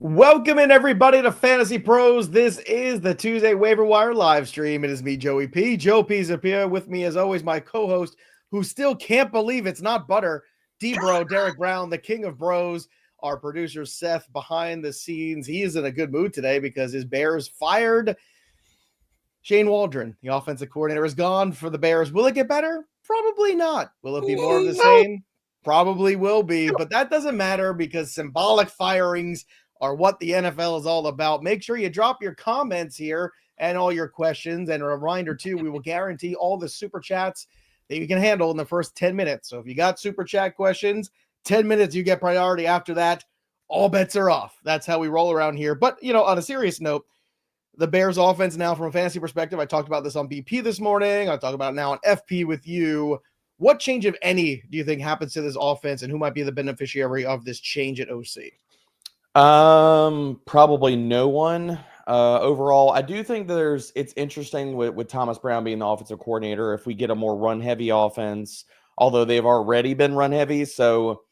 Welcome in, everybody, to Fantasy Pros. This is the Tuesday Waiver Wire live stream. It is me, Joey P. Joe P's up here with me, as always, my co-host, who still can't believe it's not butter, D-Bro, Derek Brown, the king of bros, our producer, Seth, behind the scenes. He is in a good mood today because his Bears fired Shane Waldron. The offensive coordinator is gone for the Bears. Will it get better? Probably not. Will it be more of the same? Probably will be, but that doesn't matter because symbolic firings are what the NFL is all about. Make sure you drop your comments here and all your questions. And a reminder, too, we will guarantee all the super chats that you can handle in the first 10 minutes. So if you got super chat questions, 10 minutes, you get priority. After that, all bets are off. That's how we roll around here. But, you know, on a serious note, the Bears offense now from a fantasy perspective, I talked about this on BP this morning. I talk about it now on FP with you. What change, if any, do you think happens to this offense, and who might be the beneficiary of this change at OC? Probably no one. Overall, I do think it's interesting with Thomas Brown being the offensive coordinator. If we get a more run-heavy offense, although they've already been run-heavy, so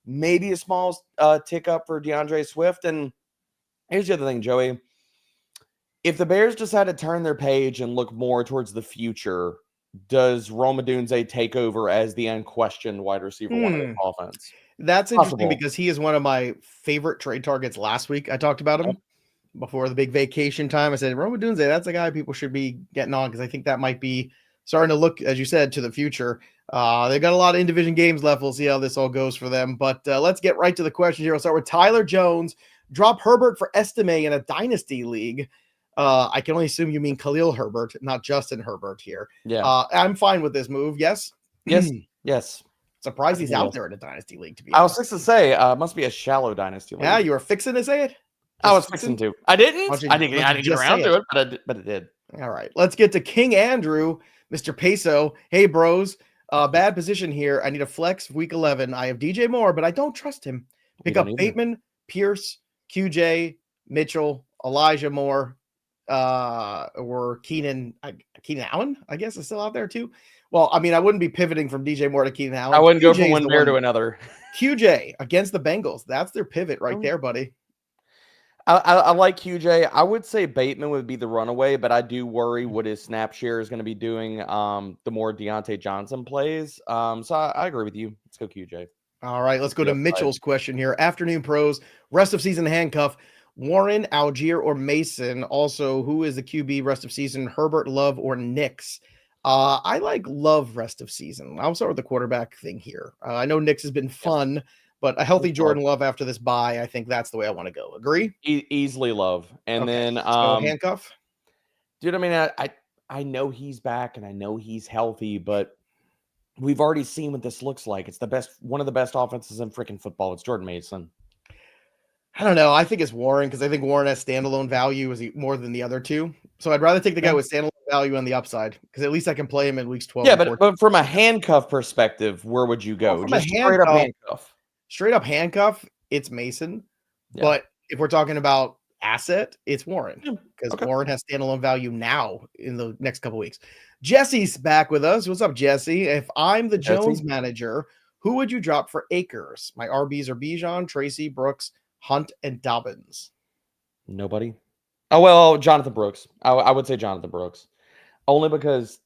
maybe a small tick up for DeAndre Swift. And here's the other thing, Joey. If the Bears decide to turn their page and look more towards the future, does Rome Odunze take over as the unquestioned wide receiver one of the offense? That's interesting because he is one of my favorite trade targets last week. I talked about him before the big vacation time. I said, Rome Odunze, that's a guy people should be getting on because I think that might be starting to look, as you said, to the future. They've got a lot of in-division games left. We'll see how this all goes for them. But let's get right to the questions here. We'll start with Tyler Jones. Drop Herbert for Estime in a Dynasty League. I can only assume you mean Khalil Herbert, not Justin Herbert here. Yeah. I'm fine with this move. Yes? Yes. Surprised he's out there in a Dynasty League, to be honest. I was fixing to say, must be a shallow Dynasty League. Yeah, you were fixing to say it? I was fixing to. I didn't. I didn't get around to it, but it did. All right. Let's get to King Andrew, Mr. Peso. Hey, bros. Bad position here. I need a flex week 11. I have DJ Moore, but I don't trust him. Pick up Bateman, Pierce, QJ, Mitchell, Elijah Moore, or Keenan Allen, I guess, is still out there too. Well, I mean, I wouldn't be pivoting from DJ Moore to Keenan Allen. I wouldn't go QJ from is one the bear to another. QJ against the Bengals. That's their pivot right there, buddy. I like QJ. I would say Bateman would be the runaway, but I do worry what his snap share is going to be doing the more Deontay Johnson plays. So I agree with you. Let's go QJ. All right, let's go to Mitchell's question here. Afternoon pros, rest of season handcuff, Warren, Algier, or Mason. Also, who is the QB rest of season, Herbert, Love, or Nix? I like Love rest of season. I'll start with the quarterback thing here. I know Nix has been fun, but a healthy Jordan Love after this bye, I think that's the way I want to go. Agree? Easily Love. And then handcuff. Dude, I mean, I know he's back and I know he's healthy, but we've already seen what this looks like. It's one of the best offenses in freaking football. It's Jordan Mason. I don't know. I think it's Warren because I think Warren has standalone value more than the other two. So I'd rather take the guy with standalone value on the upside because at least I can play him in weeks 12. Yeah, but from a handcuff perspective, where would you go? Just straight up handcuff. Straight up handcuff, it's Mason. Yeah. But if we're talking about asset, it's Warren because Warren has standalone value now in the next couple weeks. Jesse's back with us. What's up, Jesse? If I'm the Jones manager, who would you drop for Akers? My RBs are Bijan, Tracy, Brooks, Hunt, and Dobbins. Nobody. Oh, well, Jonathan Brooks. I would say Jonathan Brooks. Only because,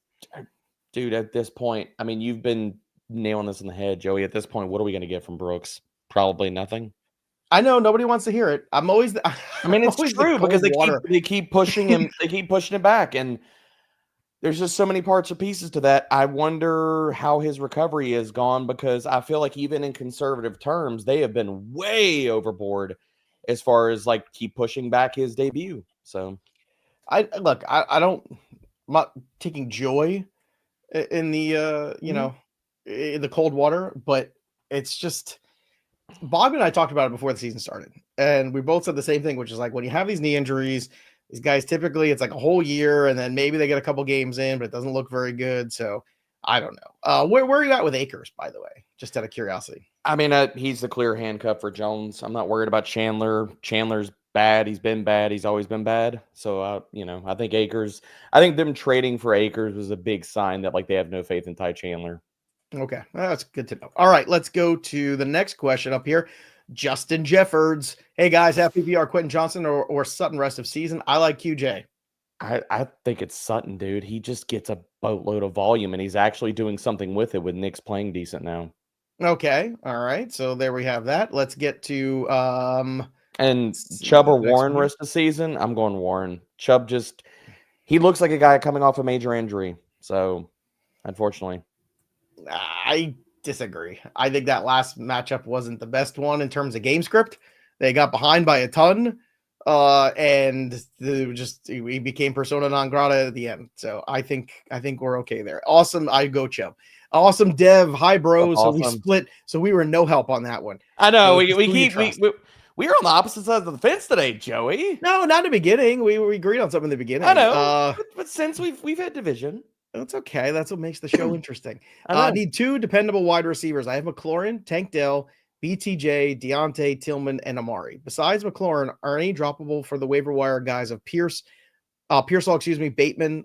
dude, at this point, I mean, you've been nailing this in the head, Joey. At this point, what are we going to get from Brooks? Probably nothing. I know nobody wants to hear it. I mean, it's true because they keep pushing him. They keep pushing it back, and there's just so many parts or pieces to that. I wonder how his recovery has gone because I feel like even in conservative terms, they have been way overboard as far as like keep pushing back his debut. So, I'm not taking joy in the in the cold water, but it's just Bob and I talked about it before the season started, and we both said the same thing, which is like when you have these knee injuries, these guys typically it's like a whole year, and then maybe they get a couple games in, but it doesn't look very good. So I don't know. Where are you at with Akers, by the way? Just out of curiosity. I mean, he's the clear handcuff for Jones. I'm not worried about Chandler. Chandler's bad. He's been bad. He's always been bad. So I think Akers. I think them trading for Akers was a big sign that like they have no faith in Ty Chandler. Okay, that's good to know. All right, let's go to the next question up here. Justin Jeffords. Hey, guys, Half-PPR, Quentin, Johnston, or Sutton rest of season? I like QJ. I think it's Sutton, dude. He just gets a boatload of volume, and he's actually doing something with it with Nick's playing decent now. Okay, all right. So there we have that. Let's get to and Chubb or Warren rest of season. I'm going Warren. Chubb he looks like a guy coming off a major injury. So, unfortunately. I disagree. I think that last matchup wasn't the best one in terms of game script. They got behind by a ton, and we became persona non grata at the end. So I think we're okay there. Awesome. I go Chubb. Awesome, Dev. Hi, bro. Awesome. So we split. So we were no help on that one. I know. So we were on the opposite side of the fence today, Joey. No, not in the beginning. We agreed on something in the beginning. I know. But since we've had division. That's okay. That's what makes the show interesting. I need two dependable wide receivers. I have McLaurin, Tank Dell, BTJ, Deontay, Tillman, and Amari. Besides McLaurin, are any droppable for the waiver wire guys of Pearsall, Bateman,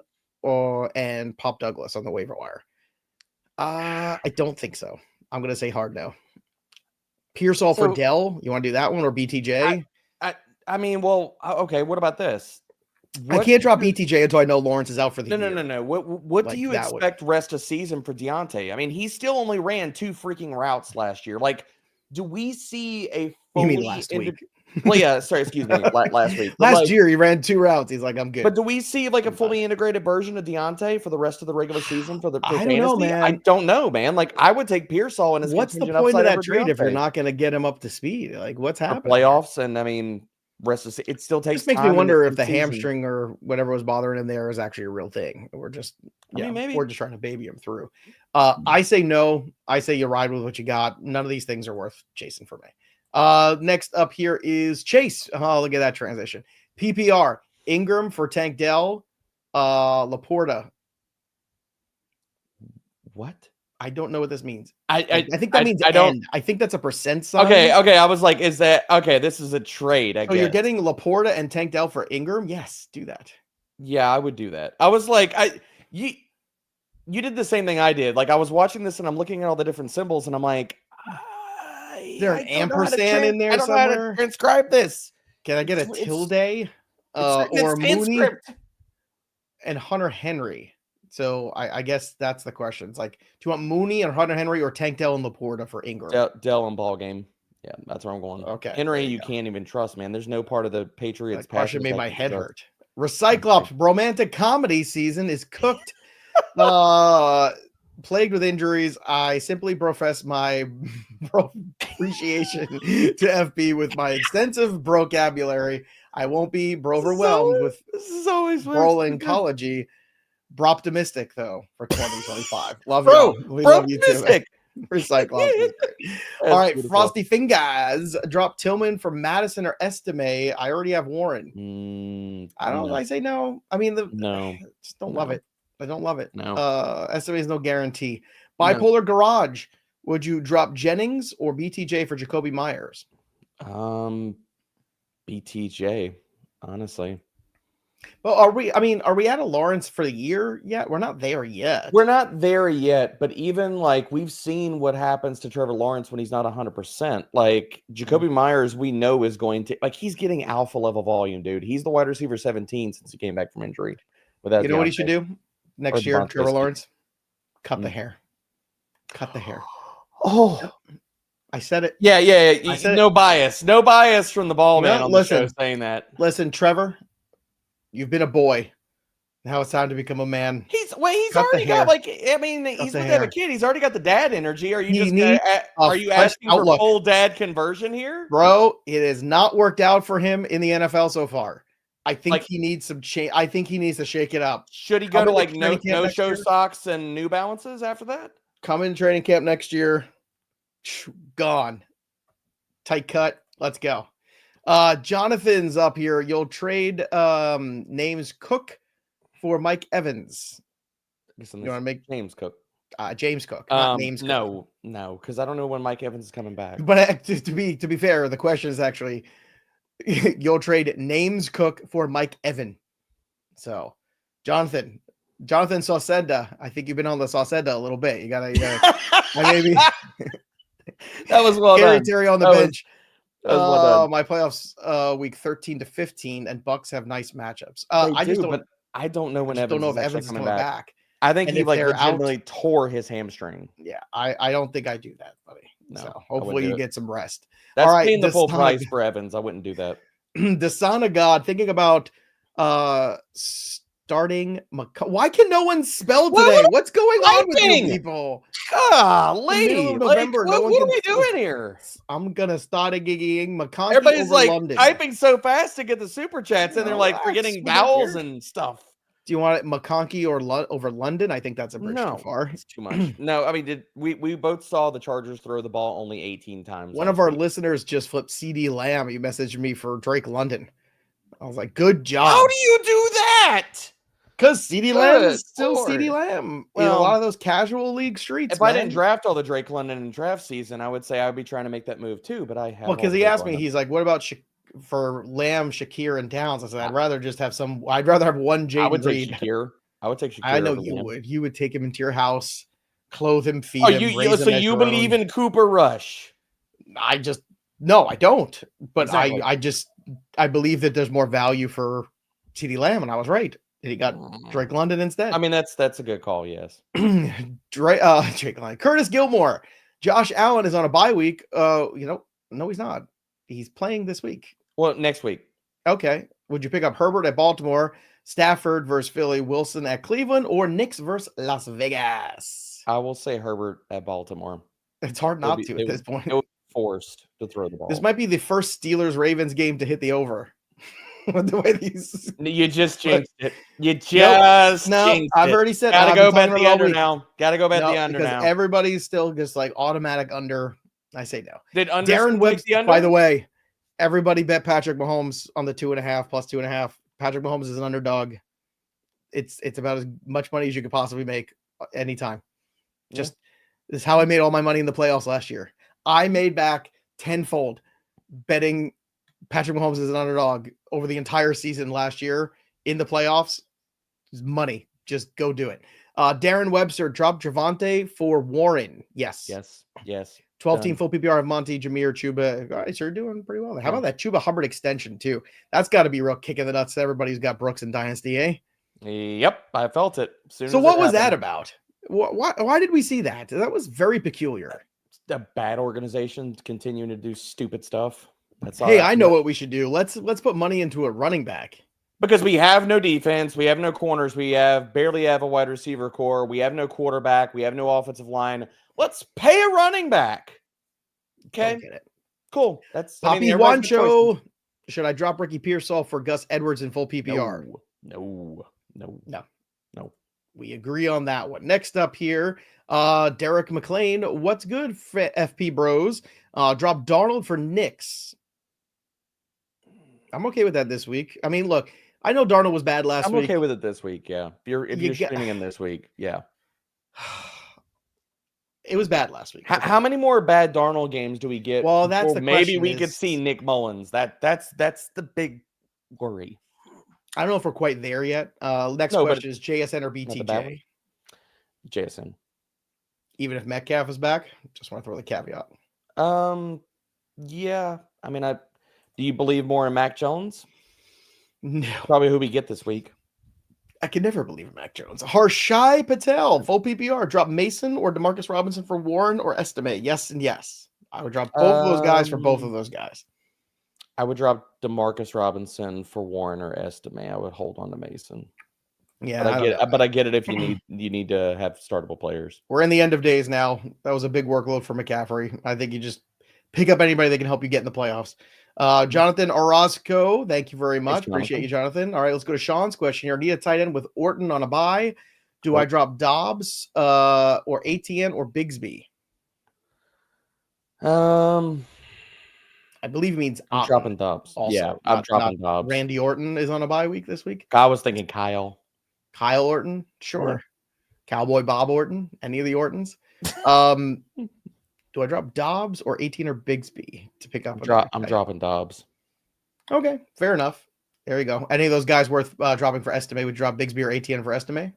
and Pop Douglas on the waiver wire? I don't think so. I'm going to say hard no. Pearsall for Dell. You want to do that one or BTJ? I mean, well, okay. What about this? I can't drop BTJ until I know Lawrence is out for the year. No. What do you expect rest of season for Deontay? I mean, he still only ran 2 freaking routes last year. Like, do we see a fully... You mean last week? Well, yeah, sorry, excuse me, last week. Last year, he ran 2 routes. He's like, I'm good. But do we see like a fully integrated version of Deontay for the rest of the regular season for I don't know, man. I don't know, man. Like, I would take Pearsall and his what's the point of that trade if you're not going to get him up to speed? Like, what's happening? Playoffs, and I mean... rest of it still takes. It makes me wonder if the hamstring or whatever was bothering him there is actually a real thing. We're just maybe we're just trying to baby him through. I say no. I say you ride with what you got. None of these things are worth chasing for me. Next up here is Chase. Oh, look at that transition. PPR Engram for Tank Dell, Laporta. What? I don't know what this means. I think that means end. I think that's a percent sign. Okay. I was like, is that okay? This is a trade. I guess. You're getting Laporta and Tank Dell for Engram? Yes, do that. Yeah, I would do that. I was like, you did the same thing I did. Like I was watching this and I'm looking at all the different symbols and I'm like, Is there an ampersand in there I don't know how to somewhere? transcribe this. Can I get a tilde? It's Or Mooney script. and Hunter Henry. So I guess that's the question. It's like, do you want Mooney and Hunter Henry or Tank Dell and Laporta for Engram? Dell and ball game. Yeah, that's where I'm going. Okay. Henry, you can't even trust, man. There's no part of the Patriots. That question made my head hurt. Recyclops romantic comedy season is cooked. Plagued with injuries, I simply profess my appreciation to FB with my extensive vocabulary. I won't be overwhelmed with this is always brolincology. Broptimistic though for 2025. Love Bro, you. We love you too. Recyclops is great. All right, beautiful. Frosty Fingers drop Tillman for Mattison or Estime. I already have Warren. I don't. I say no. I mean just don't love it. I don't love it. No. Estime is no guarantee. Bipolar Garage. Would you drop Jennings or BTJ for Jakobi Meyers? BTJ, honestly. Well, are we at a Lawrence for the year yet? We're not there yet. We're not there yet, but even like we've seen what happens to Trevor Lawrence when he's not 100%. Like Jakobi Meyers, we know is going to he's getting alpha level volume, dude. He's the wide receiver 17 since he came back from injury. You know what he should do next year, Trevor Lawrence? Cut the hair. Cut the hair. Oh, I said it. Yeah. No bias from the ball man on the show saying that. Listen, Trevor. You've been a boy. Now it's time to become a man. He's already got he's going to have a kid. He's already got the dad energy. Are you asking for full dad conversion here? Bro, it has not worked out for him in the NFL so far. I think he needs some change. I think he needs to shake it up. Should he go to no show socks and New Balances after that? Come in training camp next year. Gone. Tight cut. Let's go. Jonathan's up here. You'll trade names Cook for Mike Evans. You want to make James Cook? James Cook, not names Cook. No, because I don't know when Mike Evans is coming back. But to be fair, the question is actually you'll trade names Cook for Mike Evan. So Jonathan Sauceda. I think you've been on the Sauceda a little bit. You gotta maybe that was well done. Terry on the bench. My playoffs week 13 to 15 and Bucks have nice matchups. I don't know when Evans is coming back. I think he legitimately tore his hamstring. Yeah, I don't think I do that, buddy. No, so hopefully you get some rest. That's paying the full price for Evans. I wouldn't do that. The son of God, thinking about starting. Why can no one spell today? What's going on with you people? Golly, November, what are we doing here? I'm gonna start gigging McConkey. Everybody's over London. typing so fast to get the super chats, and they're forgetting vowels and stuff. Do you want it McConkey or over London? I think that's a bridge too far. It's too much. No, I mean, we both saw the Chargers throw the ball only 18 times. One of our listeners just flipped CeeDee Lamb. He messaged me for Drake London. I was like, good job. How do you do that? Because CeeDee Lamb is still CeeDee Lamb. Well, in a lot of those casual league streets. If I didn't draft all the Drake London in draft season, I would say I would be trying to make that move too. But I have. Well, because he asked me, he's like, what about for Lamb, Shakir, and Downs? I said, I'd rather have one Jayden Reed. I would take Shakir. I know you would. You would take him into your house, clothe him, feed him. So you believe in Cooper Rush? No, I don't. But exactly. I believe that there's more value for CeeDee Lamb, and I was right. And he got Drake London instead. I mean, that's a good call. Yes. Drake London. Curtis Gilmore. Josh Allen is on a bye week. No, he's not. He's playing this week. Well, next week. Okay. Would you pick up Herbert at Baltimore, Stafford versus Philly, Wilson at Cleveland, or Knicks versus Las Vegas? I will say Herbert at Baltimore. It's hard not to at this point. It would be forced to throw the ball. This might be the first Steelers-Ravens game to hit the over. With the way these, you just jinxed it. I've already said. Gotta go bet the under now. Gotta go bet the under now. Everybody's still just automatic under. I say no. Did under Darren Webster? By the way, everybody bet Patrick Mahomes on the 2.5 plus 2.5. Patrick Mahomes is an underdog. It's about as much money as you could possibly make anytime. This is how I made all my money in the playoffs last year. I made back tenfold betting Patrick Mahomes is an underdog over the entire season last year in the playoffs, is money. Just go do it. Darren Webster dropped Javonte for Warren. Yes. 12 team full PPR of Monty, Jameer, Chuba. All right, so you're doing pretty well. How about that Chuba Hubbard extension too? That's got to be real kick in the nuts to everybody who's got Brooks in Dynasty, eh? Yep, I felt it. So what was that about? Why did we see that? That was very peculiar. A bad organization continuing to do stupid stuff. Hey, I know what we should do. Let's put money into a running back. Because we have no defense, we have no corners, we barely have a wide receiver core, we have no quarterback, we have no offensive line. Let's pay a running back. Okay, get it. Cool. That's Poppy Wancho. Should I drop Ricky Pearsall for Gus Edwards in full PPR? No. We agree on that one. Next up here, Derek McLean. What's good, FP Bros? Drop Darnold for Knicks. I'm okay with that this week. I mean, look, I know Darnold was bad last week. I'm okay with it this week, yeah. If you're streaming him this week, yeah. It was bad last week. How many more bad Darnold games do we get? Well, that's the maybe we could see Nick Mullins. That's the big worry. I don't know if we're quite there yet. Next question is JSN or BTJ? JSN. Even if Metcalf is back? Just want to throw the caveat. Yeah. I mean, do you believe more in Mac Jones? No. Probably who we get this week. I can never believe in Mac Jones. Harshai Patel, full PPR. Drop Mason or Demarcus Robinson for Warren or Estime? Yes and yes. I would drop both of those guys for both of those guys. I would drop Demarcus Robinson for Warren or Estime. I would hold on to Mason. Yeah, but I get it if you need to have startable players. We're in the end of days now. That was a big workload for McCaffrey. I think you just pick up anybody that can help you get in the playoffs. Jonathan Orozco, thank you very much. Appreciate you, Jonathan. All right, let's go to Sean's question here. Need a tight end with Orton on a bye. Do I drop Dobbs or ATN or Bigsby? I believe he means I'm dropping Dobbs. Also, yeah, I'm dropping Dobbs. Randy Orton is on a bye week this week. I was thinking Kyle Orton, sure. Yeah. Cowboy Bob Orton, any of the Ortons. Do I drop Dobbs or 18 or Bigsby to pick up? I'm dropping Dobbs. Okay, fair enough. There you go. Any of those guys worth dropping for Estime? Would drop Bigsby or ATN for Estime?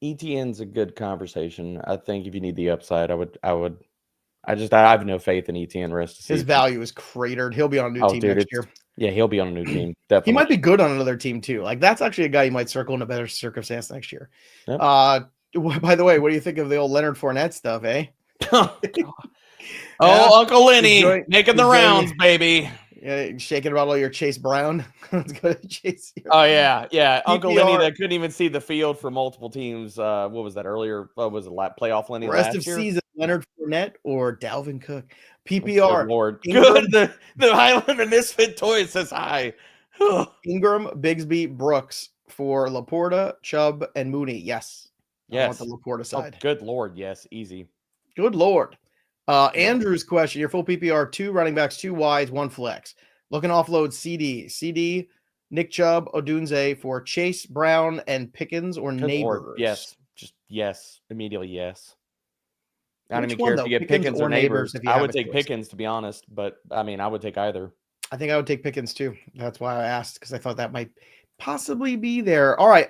ETN's a good conversation. I think if you need the upside, I have no faith in ETN rest. His value is cratered. He'll be on a new team next year. Yeah, he'll be on a new team. Definitely. He might be good on another team too. Like that's actually a guy you might circle in a better circumstance next year. Yep. By the way, what do you think of the old Leonard Fournette stuff, eh? Uncle Lenny making the rounds, baby. Yeah, shaking about all your Chase Brown. Let's go to Chase. Oh yeah. Uncle Lenny that couldn't even see the field for multiple teams. What was that earlier? What was it? Playoff Lenny. Rest of season, Leonard Fournette or Dalvin Cook. PPR. Good Lord, good. The Highlander Misfit toy says hi. Engram, Bigsby, Brooks for Laporta, Chubb, and Mooney. Yes. Yes. I want the Laporta side. Good Lord. Yes. Easy. Good Lord. Andrew's question. Your full PPR, 2 running backs, 2 wides, 1 flex. Looking to offload CD, Nick Chubb, Odunze for Chase Brown and Pickens or Neighbors. Lord. Yes. Just yes. Immediately yes. I don't even care if you get Pickens or Neighbors. I would take Pickens, to be honest, but I mean, I would take either. I think I would take Pickens too. That's why I asked, because I thought that might possibly be there. All right.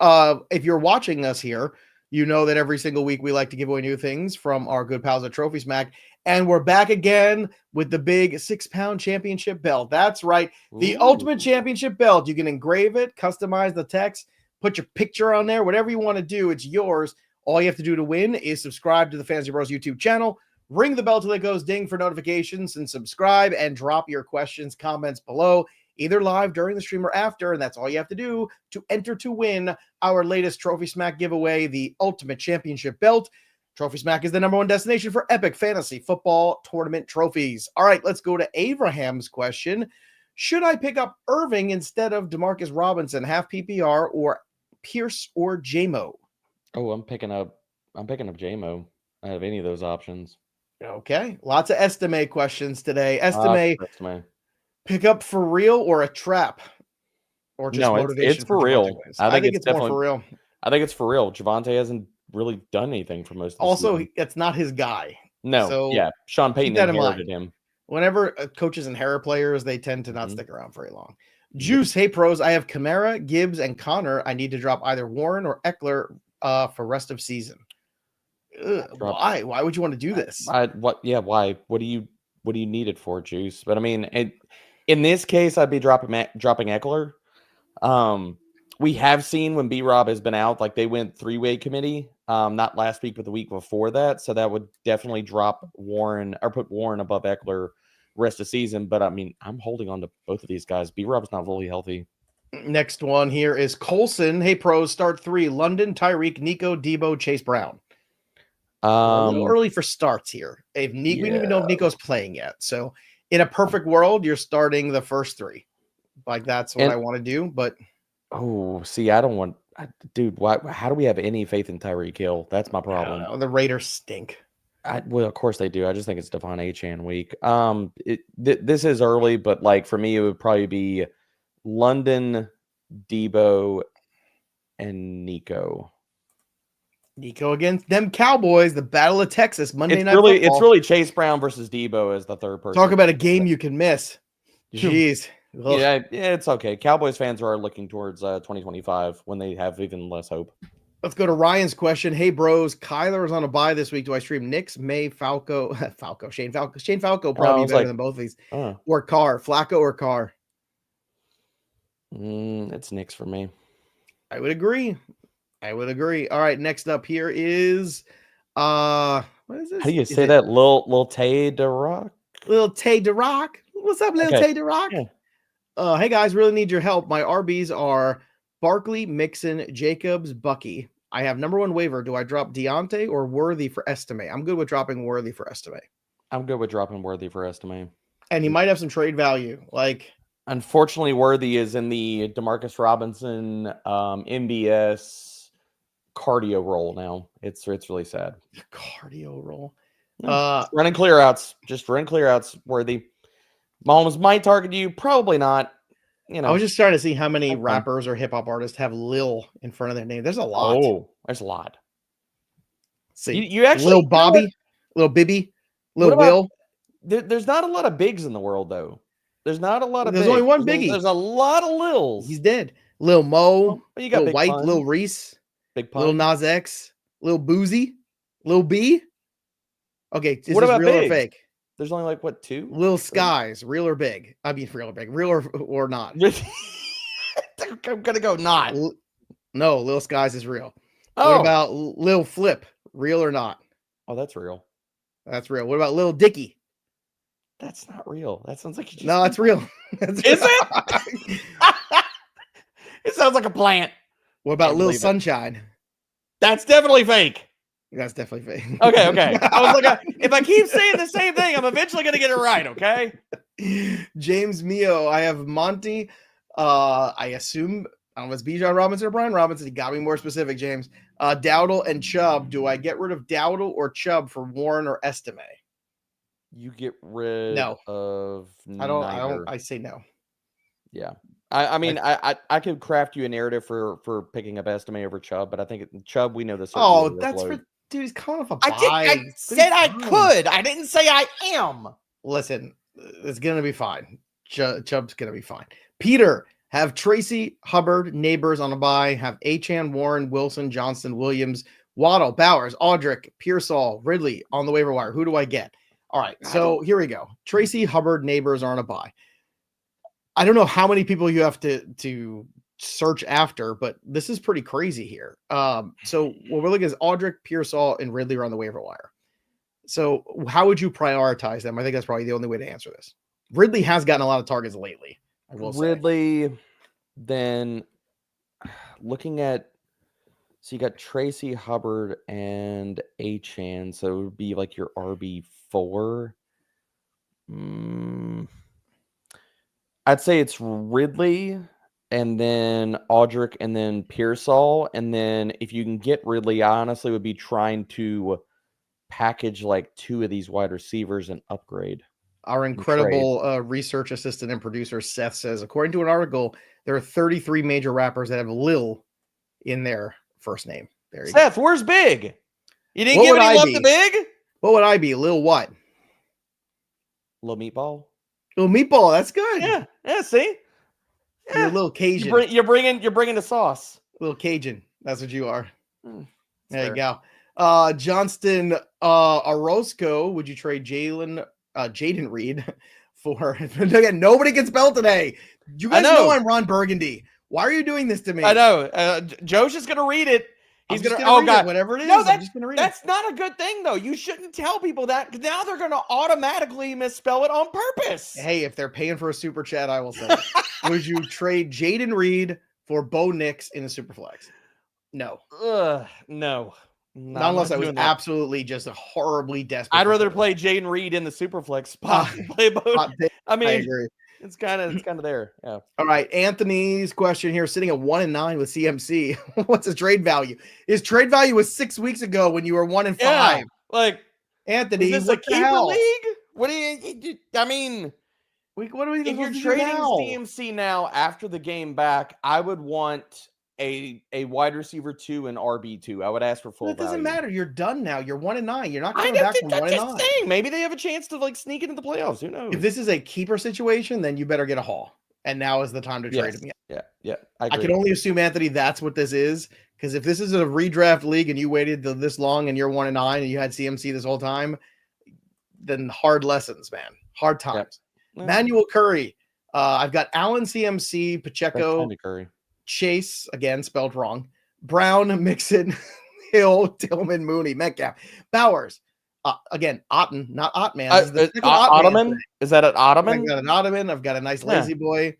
If you're watching us here, you know that every single week we like to give away new things from our good pals at Trophy Smack. And we're back again with the big 6-pound championship belt. That's right. The ultimate championship belt. You can engrave it, customize the text, put your picture on there, whatever you want to do. It's yours. All you have to do to win is subscribe to the Fantasy Bros YouTube channel, ring the bell till it goes ding for notifications, and subscribe and drop your questions, comments below, either live during the stream or after. And that's all you have to do to enter to win our latest Trophy Smack giveaway, the ultimate championship belt. Trophy Smack is the #1 destination for epic fantasy football tournament trophies. All right, let's go to Abraham's question. Should I pick up Irving instead of Demarcus Robinson, half PPR, or Pierce or JMO? Oh, I'm picking up JMO. I have any of those options. Okay, lots of Estime questions today. Estime. Pick up for real or a trap? Or just motivation? It's for real. I think it's more for real. I think it's for real. Javonte hasn't really done anything for most of the season. It's not his guy. No. So yeah. Sean Payton inherited him. Whenever coaches inherit players, they tend to not stick around very long. Juice, hey pros, I have Kamara, Gibbs, and Connor. I need to drop either Warren or Eckler for rest of season. Why? Why would you want to do this? What? Yeah, why? What do you need it for, Juice? But I mean, in this case, I'd be dropping Eckler. We have seen when B-Rob has been out, like they went 3-way committee, not last week, but the week before that. So that would definitely drop Warren or put Warren above Eckler rest of season. But I mean, I'm holding on to both of these guys. B-Rob's not fully healthy. Next one here is Colson. Hey pros, start 3. London, Tyreek, Nico, Debo, Chase Brown. A little early for starts here. We don't even know if Nico's playing yet. So in a perfect world, you're starting the first 3. Like that's what I want to do. But see, I don't want, dude. Why? How do we have any faith in Tyreek Hill? That's my problem. I don't know. The Raiders stink. Well, of course they do. I just think it's Devon Achane week. This is early, but like for me, it would probably be London, Debo, and Nico. Nico against them Cowboys, the Battle of Texas, Monday Night Football. Football. It's really Chase Brown versus Debo as the third person. Talk about a game you can miss. Jeez. Yeah, it's okay. Cowboys fans are looking towards 2025 when they have even less hope. Let's go to Ryan's question. Hey, bros, Kyler is on a bye this week. Do I stream Knicks, May, Shane Falco probably better than both of these. Or Carr, Flacco or Carr? It's Knicks for me. I would agree. All right, next up here is what is this? How do you say that? Lil Tay DeRock? Lil Tay DeRock. What's up, Lil Tay DeRock? Yeah. Hey guys, really need your help. My RBs are Barkley, Mixon, Jacobs, Bucky. I have number 1 waiver. Do I drop Deontay or Worthy for Estime? I'm good with dropping Worthy for Estime. I'm good with dropping Worthy for Estime. And he might have some trade value. Like, unfortunately, Worthy is in the Demarcus Robinson MBS cardio role now. It's really sad. Cardio role. Running clear outs. Just run clear outs, Worthy. Mahomes might target you. Probably not. You know, I was just trying to see how many rappers or hip hop artists have Lil in front of their name. There's a lot. Oh, there's a lot. See, you actually Lil Bobby, Lil Bibby, Lil Will. There's not a lot of bigs in the world, though. There's not a lot of. There's bigs. only one Biggie. There's a lot of Lils. He's dead. Lil Mo, you got Lil White, Pun. Lil Reese, Big Pun. Lil Nas X, Lil Boozy, Lil B. Okay, is what this about real bigs? or fake? There's only like what 2? Lil Skies, real or big? I mean, real or big, real or not? I'm gonna go not. No, Lil Skies is real. Oh. What about Lil Flip, real or not? Oh, that's real. That's real. What about Lil Dicky? That's not real. That sounds like you just no, that's real. Is it? It sounds like a plant. What about Lil Sunshine? That's definitely fake. That's definitely fake. Okay. I was like, if I keep saying the same thing, I'm eventually going to get it right, okay? James Mio, I have Monty. I assume, I don't know if it's Bijan Robinson or Brian Robinson. He got me more specific, James. Dowdle and Chubb. Do I get rid of Dowdle or Chubb for Warren or Estime? You get rid of neither. I say no. Yeah. I mean, I could craft you a narrative for picking up Estime over Chubb, but I think Chubb, we know this. Oh, that's for dude. He's coming off a bye. I said I could. I didn't say I am. Listen, it's gonna be fine. Chubb's gonna be fine. Peter, have Tracy, Hubbard, Neighbors on a bye. Have Achane, Warren, Wilson, Johnston, Williams, Waddle, Bowers, Audric, Pearsall, Ridley on the waiver wire. Who do I get? All right, so here we go. Tracy, Hubbard, Neighbors are on a bye. I don't know how many people you have to search after, but this is pretty crazy here. So what we're looking at is Audric, Pearsall, and Ridley are on the waiver wire. So how would you prioritize them? I think that's probably the only way to answer this. Ridley has gotten a lot of targets lately. I will say. Ridley, then looking at, so you got Tracy, Hubbard, and Achane, so it would be like your RB4. I'd say it's Ridley, and then Audric, and then Pearsall, and then if you can get Ridley, I honestly would be trying to package like 2 of these wide receivers and upgrade. Our incredible research assistant and producer Seth says, according to an article, there are 33 major rappers that have Lil in their first name. There you Seth, go. where's Big? You didn't give any love to Big? What would I be? Lil what? Lil Meatball. Lil Meatball. That's good. Yeah. See? You're a little Cajun. You're bringing the sauce. A little Cajun. That's what you are. There fair. you go. Johnston Orozco, would you trade Jayden Reed for again? Nobody can spell today. You guys know I'm Ron Burgundy. Why are you doing this to me? I know. Joe's just gonna read it. He's gonna read it, whatever it is. No, I'm just gonna read that's not a good thing, though. You shouldn't tell people that, because now they're gonna automatically misspell it on purpose. Hey, if they're paying for a super chat, I will say it. Would you trade Jayden Reed for Bo Nix in a super flex? No. No. Not unless I was absolutely just a horribly desperate. I'd rather play Jayden Reed in the Superflex spot. Play Bo. I mean, I agree. It's kind of there. Yeah. All right. Anthony's question here, sitting at 1-9 with CMC. What's his trade value? His trade value was 6 weeks ago when you were 1-5. Yeah, like Anthony, is this a keeper league? What do you? I mean, what are we? If you're trading CMC now after the game back, I would want a wide receiver 2 and RB2. I would ask for full value. It doesn't matter. You're done now. You're 1-9. You're not coming back from 1-9. Maybe they have a chance to like sneak into the playoffs. Who knows? If this is a keeper situation, then you better get a haul. And now is the time to trade him. Yeah. I can only assume, Anthony, that's what this is. Because if this is a redraft league and you waited this long and you're 1-9 and you had CMC this whole time, then hard lessons, man. Hard times. Yep. Manuel Curry. I've got Allen, CMC, Pacheco, Chase, again, spelled wrong, Brown, Mixon, Hill, Tillman, Mooney, Metcalf, Bowers. Again, Otten, not Ottman. Ottoman? Is that an Ottoman? I've got an Ottoman. I've got a nice lazy boy,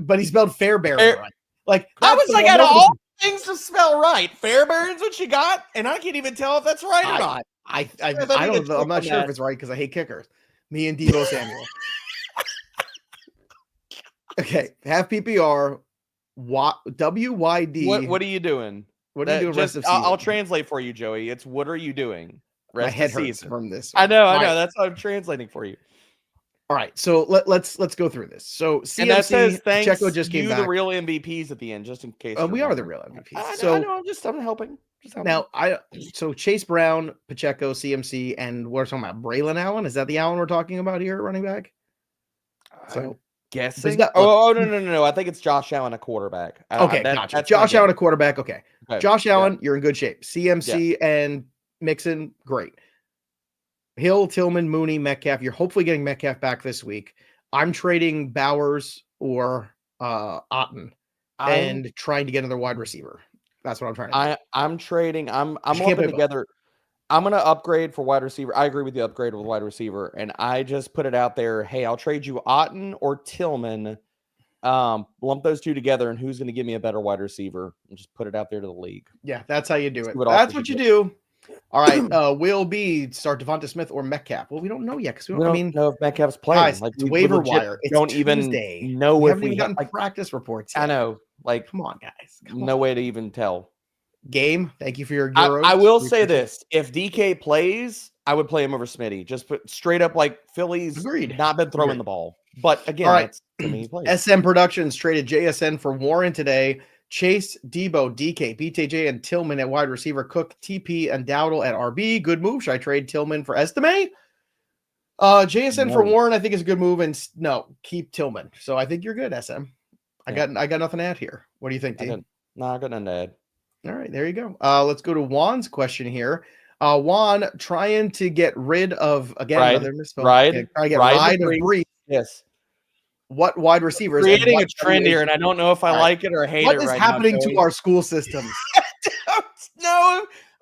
but he spelled Fairbairn right. Like I was like, out of all things to spell right, Fairbairn's what you got, and I can't even tell if that's right or not. I don't know. I'm not sure if it's right because I hate kickers. Me and Deebo Samuel. Okay, half PPR. WYD. What are you doing? What are you doing rest of season? I'll translate for you, Joey. It's what are you doing? My head hurts from this. I know. That's how I'm translating for you. All right, so let's go through this. So CMC, and that says thanks Checo just came back. The real MVPs at the end, just in case. We are the real MVPs. I know. I'm helping. Now so Chase Brown, Pacheco, CMC, and we're talking about Braylon Allen. Is that the Allen we're talking about here, running back? So. Guessing. No. I think it's Josh Allen, a quarterback. Okay, gotcha. Josh Allen, a quarterback. Okay. Josh Allen, you're in good shape. CMC and Mixon, great. Hill, Tillman, Mooney, Metcalf. You're hopefully getting Metcalf back this week. I'm trading Bowers or Otten and trying to get another wide receiver. That's what I'm trying to do. I'm trading. I'm lumping together. I'm going to upgrade for wide receiver. I agree with the upgrade with wide receiver. And I just put it out there. Hey, I'll trade you Otten or Tillman. Lump those two together. And who's going to give me a better wide receiver? And just put it out there to the league. Yeah, that's how you do it. That's what you do. All right. Will B start Devonta Smith or Metcalf? Well, we don't know yet. Because we don't know if Metcalf's playing. Guys, like waiver wire. It's don't Tuesday. Even know we if we gotten practice reports yet. I know. Like, come on, guys. No way to even tell. Game. Thank you for your Euros. I will say this: if DK plays, I would play him over Smitty. Just put straight up like Philly's not been throwing the ball. But again, all right. SM Productions traded JSN for Warren today. Chase, Debo, DK, BTJ, and Tillman at wide receiver. Cook, TP, and Dowdle at RB. Good move. Should I trade Tillman for Estime? JSN for Warren, I think is a good move. And no, keep Tillman. So I think you're good, SM. I got nothing to add here. What do you think, Dean? I got nothing to add. All right, there you go. Let's go to Juan's question here. Juan trying to get rid of another misspelling. Trying to get rid of Breece. Yes. What wide receivers? Creating a trend here, and I don't know if I like it or hate it. What is happening to our school systems?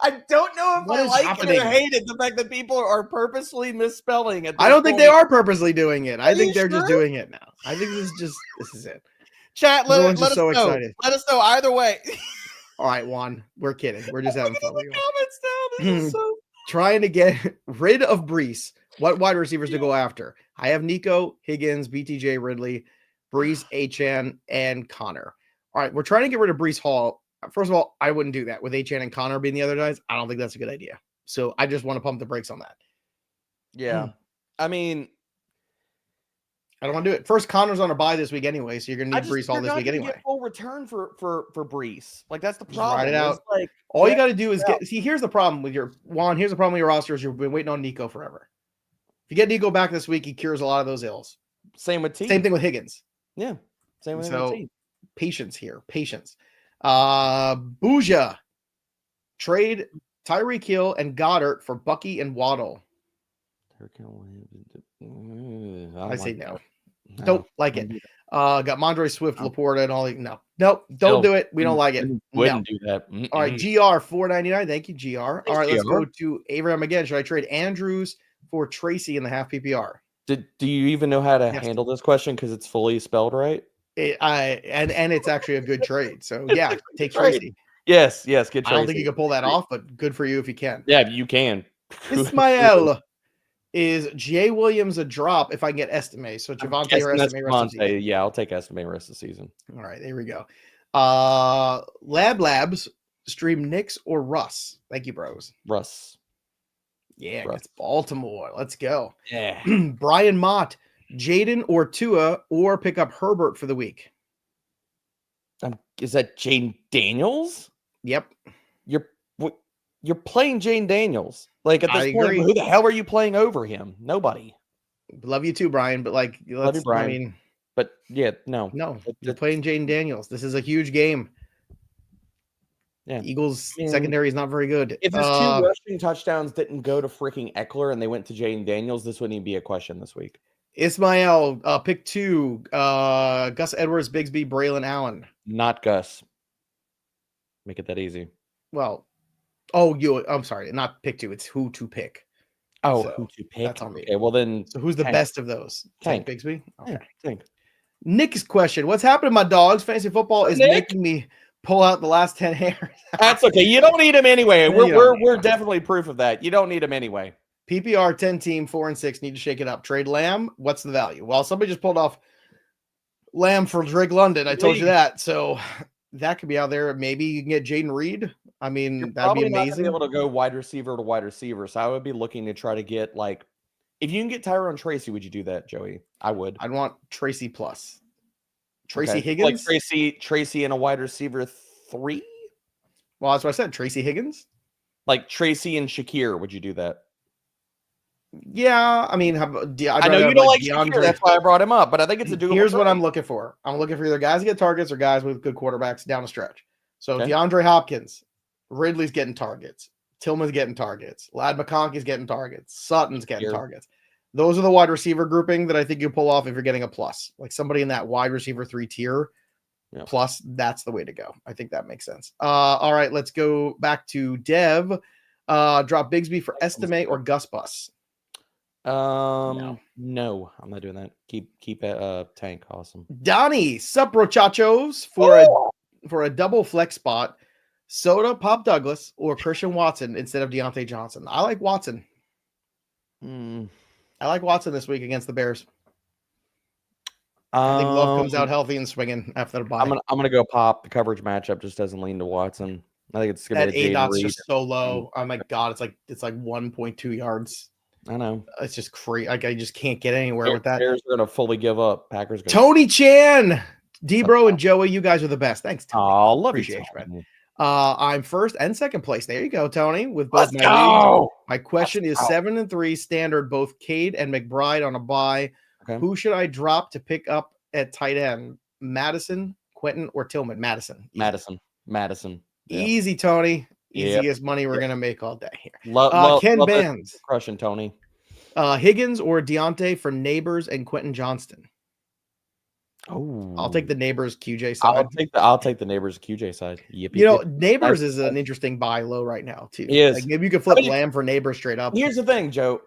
I don't know if I like it or hate it. The fact that people are purposely misspelling it. I don't think they are purposely doing it. I think they're just doing it now. I think this is it. Chat, let us know. Excited. Let us know either way. All right, Juan, we're kidding. We're just having fun. Comments now. This is so... Trying to get rid of Breece. What wide receivers to go after? I have Nico, Higgins, BTJ, Ridley, Breece, Achane, and Connor. All right, we're trying to get rid of Breece Hall. First of all, I wouldn't do that with Achane and Connor being the other guys. I don't think that's a good idea. So I just want to pump the brakes on that. Yeah. I mean, I don't want to do it. First, Connor's on a bye this week anyway, so you're going to need Breece Hall this week anyway. Get full return for Breece. Like, that's the problem. Ride it out. Like, all you got to do is get. See, here's the problem with your Juan. Here's the problem with your roster is you've been waiting on Nico forever. If you get Nico back this week, he cures a lot of those ills. Same with T. Same thing with Higgins. Yeah. Same with T. Patience here. Patience. Bouja. Trade Tyreek Hill and Goddard for Bucky and Waddle. I say no. Don't like it. Got Mondre Swift, Laporta, and all. No, nope. Don't do it. We don't like it. Wouldn't do that. All right, GR $4.99. Thank you, GR. All right, let's go to Abraham again. Should I trade Andrews for Tracy in the half PPR? Do you even know how to handle this question because it's fully spelled right? And it's actually a good trade. So yeah, take Tracy. Yes, good trade. I don't think you can pull that off, but good for you if you can. Yeah, you can. Ismael. Is Jay Williams a drop if I can get Estime? So Javonte or Estime rest of the season? Yeah, I'll take Estime rest of the season. All right, there we go. Labs stream Knicks or Russ. Thank you, bros. Russ. Yeah, it's Baltimore. Let's go. Yeah. Brian Mott, Jayden or Tua, or pick up Herbert for the week. Is that Jayden Daniels? Yep. You're playing Jayden Daniels. Like at this point, who the hell are you playing over him? Nobody. Love you too, Brian. But like, love you, Brian. I mean, but yeah, no. You're playing Jayden Daniels. This is a huge game. Yeah. Eagles secondary is not very good. If his 2 rushing touchdowns didn't go to freaking Eckler and they went to Jayden Daniels, this wouldn't even be a question this week. Ismael, pick 2. Gus Edwards, Bigsby, Braylon Allen. Not Gus. Make it that easy. Well, I'm sorry, not pick 2. It's who to pick. Oh, so who to pick? That's on me. Okay, well then. So who's the best of those? Tank Bigsby? Okay. Tank. Nick's question. What's happened to my dogs? Fantasy football is making me pull out the last 10 hairs. That's okay. You don't need them anyway. We're definitely proof of that. You don't need them anyway. PPR 10 team 4-6. Need to shake it up. Trade Lamb. What's the value? Well, somebody just pulled off Lamb for Drake London. I told you that. So that could be out there. Maybe you can get Jayden Reed. I mean, that'd be amazing. Not be able to go wide receiver to wide receiver. So I would be looking to try to get like, if you can get Tyrone Tracy, would you do that, Joey? I would. I'd want Tracy plus. Tracy Higgins? Like Tracy and a wide receiver 3? Well, that's what I said. Tracy Higgins? Like Tracy and Shakir, would you do that? Yeah, I mean, I know you don't like Shakir, that's why I brought him up, but I think it's a doable. Here's what I'm looking for. I'm looking for either guys to get targets or guys with good quarterbacks down the stretch. So DeAndre Hopkins, Ridley's getting targets. Tillman's getting targets. Lad McConkey's getting targets. Sutton's getting targets. Those are the wide receiver grouping that I think you pull off if you're getting a plus. Like somebody in that wide receiver 3 tier plus, that's the way to go. I think that makes sense. All right, let's go back to Dev. Drop Bigsby for Estime or Gus Bus. No, I'm not doing that. Keep Tank. Awesome. Donnie, sup brochachos for a double flex spot. Soda, Pop Douglas, or Christian Watson instead of Deontay Johnson. I like Watson. I like Watson this week against the Bears. I think Love comes out healthy and swinging after the bye. I'm gonna go Pop. The coverage matchup just doesn't lean to Watson. I think it's gonna be that 8 just so low. Oh my god, it's like 1.2 yards. I know. It's just crazy. Like I just can't get anywhere with that. Bears are gonna fully give up. Packers. Tony Chan, D-Bro, and Joey, you guys are the best. Thanks, Tony. Oh, love Appreciate you, man. I'm first and second place. There you go, Tony. With both my question is 7 and 3 standard, both Cade and McBride on a bye. Okay. Who should I drop to pick up at tight end? Mattison, Quentin, or Tillman? Mattison. Yeah. Easy, Tony. Easiest money we're gonna make all day here. Ken Bands crushing Tony. Higgins or Deontay for Neighbors and Quentin Johnston. Oh, I'll take the Neighbors QJ side. I'll take the Neighbors QJ side. Yep. Neighbors is an interesting buy low right now too. Like maybe you could flip Lamb for Neighbors straight up. Here's the thing, Joe.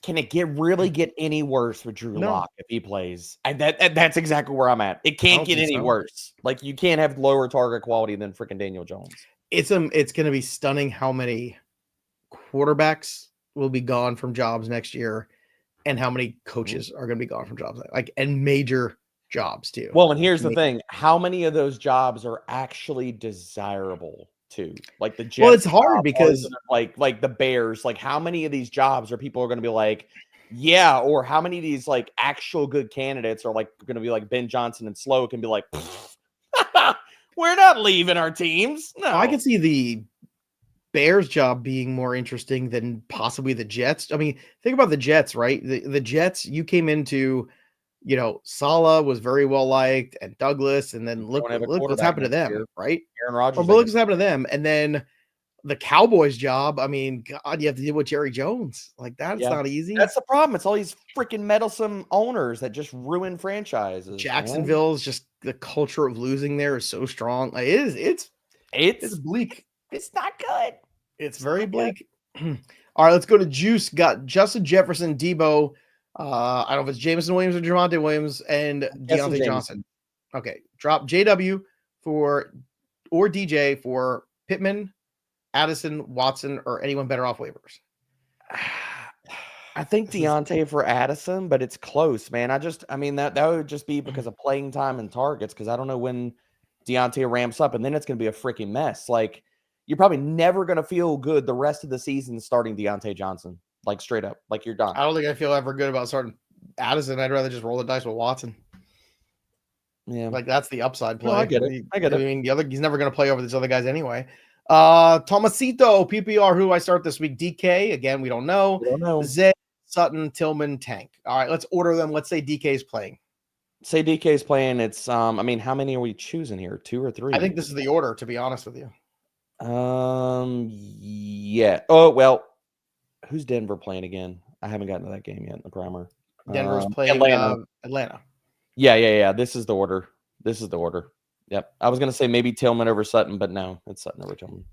Can it really get any worse with Drew Lock if he plays? And that's exactly where I'm at. It can't get any worse. Like you can't have lower target quality than freaking Daniel Jones. It's going to be stunning how many quarterbacks will be gone from jobs next year, and how many coaches are going to be gone from jobs, and major jobs too. Well, and here's the thing: how many of those jobs are actually desirable too? Like the Jets. Well, it's hard because like the Bears. Like how many of these jobs are people are going to be like, yeah, or how many of these like actual good candidates are like going to be like Ben Johnson and Slow can be like, we're not leaving our teams. No, I can see the Bears job being more interesting than possibly the Jets. I mean, think about the Jets, right? The Jets, you came into Salah was very well liked and Douglas, and then look what's happened to them, right? Aaron Rodgers. Or look what's happened to them. And then the Cowboys job, I mean, God, you have to deal with Jerry Jones. Like, that's not easy. That's the problem. It's all these freaking meddlesome owners that just ruin franchises. Jacksonville's just the culture of losing there is so strong. Like, it's bleak. It's not good. It's very bleak. All right, let's go to Juice. Got Justin Jefferson, Debo. I don't know if it's Jameson Williams or Javonte Williams and Deontay Johnson. Okay, drop JW or DJ for Pittman, Addison, Watson, or anyone better off waivers. I think Deontay for Addison, but it's close, man. That would just be because of playing time and targets, because I don't know when Deontay ramps up, and then it's going to be a freaking mess. Like, you're probably never going to feel good the rest of the season starting Deontay Johnson. Like, straight up. Like, you're done. I don't think I feel ever good about starting Addison. I'd rather just roll the dice with Watson. Yeah. Like, that's the upside play. No, I get it. I mean, he's never going to play over these other guys anyway. Tomasito, PPR, who I start this week. DK, again, we don't know. Zay, Sutton, Tillman, Tank. All right, let's order them. Let's say DK's playing. Say DK's playing. It's, how many are we choosing here? 2 or 3? I think this is the order, to be honest with you. Yeah. Oh, well, who's Denver playing again? I haven't gotten to that game yet in the primer. Denver's playing Atlanta. Yeah. This is the order. Yep. I was going to say maybe Tillman over Sutton, but no, it's Sutton over Tillman.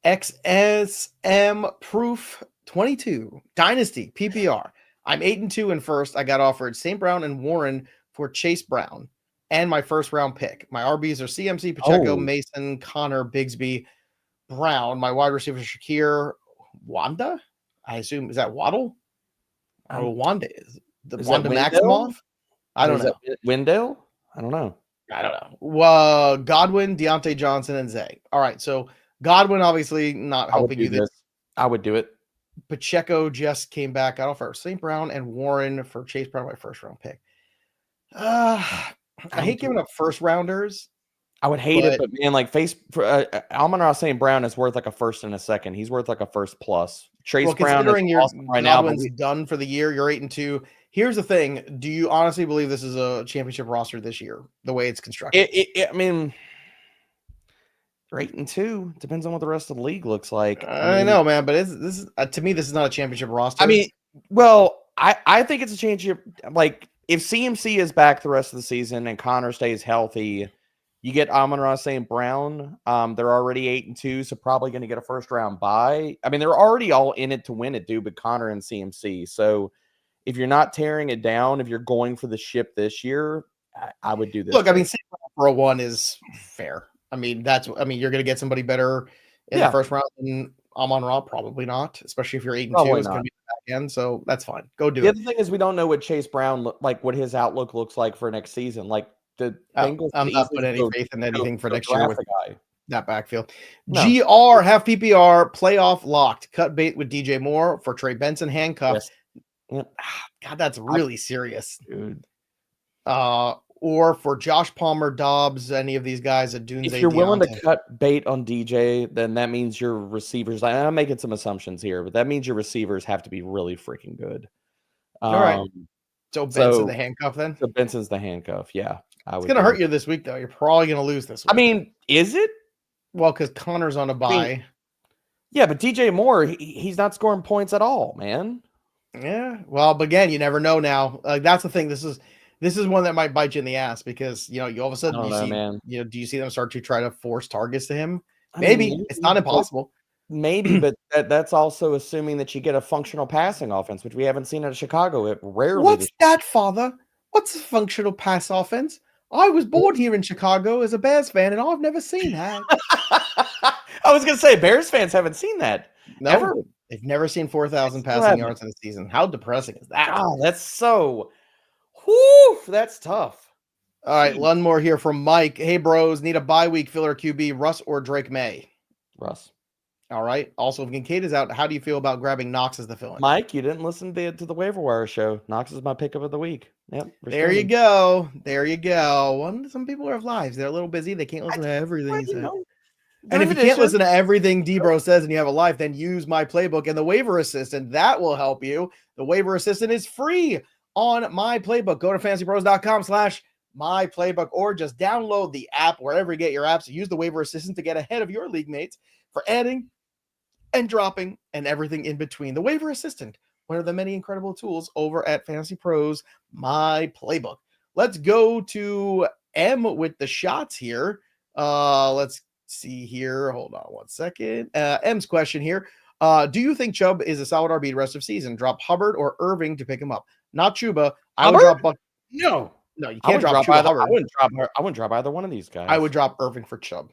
XSM Proof 22. Dynasty PPR. I'm 8-2 in first. I got offered St. Brown and Warren for Chase Brown and my first round pick. My RBs are CMC, Pacheco, Mason, Connor, Bigsby, Brown. My wide receiver Shakir, Wanda. I assume, is that Waddle? Oh, Wanda is Wanda Maximoff? I don't know. Wendell? I don't know. Godwin, Deontay Johnson, and Zay. All right, so Godwin obviously not helping you this. I would do it. Pacheco just came back. Got offer St. Brown and Warren for Chase Brown, my first round pick. I hate giving up first rounders. I would hate it, but man, like Amon-Ra St. Brown is worth like a first and a second. He's worth like a first plus. Chase Brown considering is awesome right now. Godwin's done for the year. You're 8-2. Here's the thing: do you honestly believe this is a championship roster this year? The way it's constructed. I mean, you're 8-2. Depends on what the rest of the league looks like. I know, man, but this is to me, this is not a championship roster. I mean, well, I think it's a championship. Like, if CMC is back the rest of the season and Connor stays healthy, you get Amon-Ra St. Brown. They're already 8-2, so probably going to get a first round bye. I mean, they're already all in it to win it, dude, but Connor and CMC. So if you're not tearing it down, if you're going for the ship this year, I would do this. Look, I mean, St. Brown for a 1 is fair. I mean, you're going to get somebody better in the first round than Amon-Ra, probably not, especially if you're 8-2. It's going to be the back end, so that's fine. Go do it. The other thing is we don't know what Chase Brown what his outlook looks like for next season. Like, the Bengals, I'm not putting any faith in anything for next year with that backfield. No. GR half PPR playoff locked. Cut bait with DJ Moore for Trey Benson handcuffs. Yes. God, that's really serious, dude. Or for Josh Palmer, Dobbs, any of these guys at Doomsday. If you're willing to cut bait on DJ, then that means your receivers. I'm making some assumptions here, but that means your receivers have to be really freaking good. All right. So Benson's the handcuff then? So Benson's the handcuff, yeah. It's going to hurt you this week, though. You're probably going to lose this week. I mean, is it? Well, because Connor's on a bye. Yeah, but DJ Moore, he's not scoring points at all, man. Yeah. Well, but again, you never know now. That's the thing. This is one that might bite you in the ass because, you all of a sudden do you see them start to try to force targets to him? Maybe. It's not impossible. Maybe, but that's also assuming that you get a functional passing offense, which we haven't seen out of Chicago. It rarely. What's that, Father? What's a functional pass offense? I was born here in Chicago as a Bears fan, and I've never seen that. I was going to say, Bears fans haven't seen that. No, ever. They've never seen 4,000 passing yards in a season. How depressing is that? Oh, that's so... Whew, that's tough. All right, Lundmore here from Mike. Hey, bros, need a bye week filler QB, Russ or Drake May? Russ. All right. Also, if Kincaid is out, how do you feel about grabbing Knox as the fill-in? Mike, you didn't listen to the Waiver Wire show. Knox is my pickup of the week. Yep. There you go. Well, some people have lives. They're a little busy. They can't listen to everything. And if you can't listen to everything D-Bro says and you have a life, then use my playbook and the waiver assistant. That will help you. The waiver assistant is free on My Playbook. Go to fantasypros.com/myplaybook or just download the app wherever you get your apps. Use the waiver assistant to get ahead of your league mates for adding and dropping and everything in between. The waiver assistant, one of the many incredible tools over at Fantasy Pros My Playbook. Let's go to M with the shots here. Let's see here. Hold on one second. M's question here. Do you think Chubb is a solid RB the rest of season? Drop Hubbard or Irving to pick him up? Not Chuba. I would drop Buck. No, you can't drop Chuba either. Hubbard. I wouldn't drop either one of these guys. I would drop Irving for Chubb.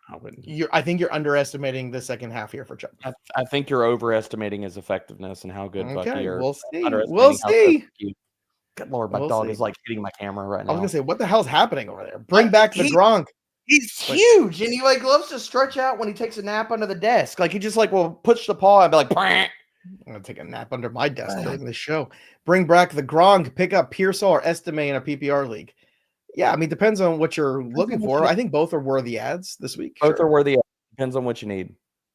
I wouldn't. I think you're underestimating the second half here for Chubb. I think you're overestimating his effectiveness and how good Bucky are. We'll see. We'll see. Good Lord, my dog is like hitting my camera right now. I was gonna say, what the hell's happening over there? Bring back the Gronk. He's huge, and he like loves to stretch out when he takes a nap under the desk. Like he just like will push the paw and be like, I'm gonna take a nap under my desk during the show. Bring back the Gronk. Pick up Pearsall or Estime in a PPR league. Yeah, I mean, depends on what you're looking for. I think both are worthy ads this week. Both are worthy ads. Depends on what you need.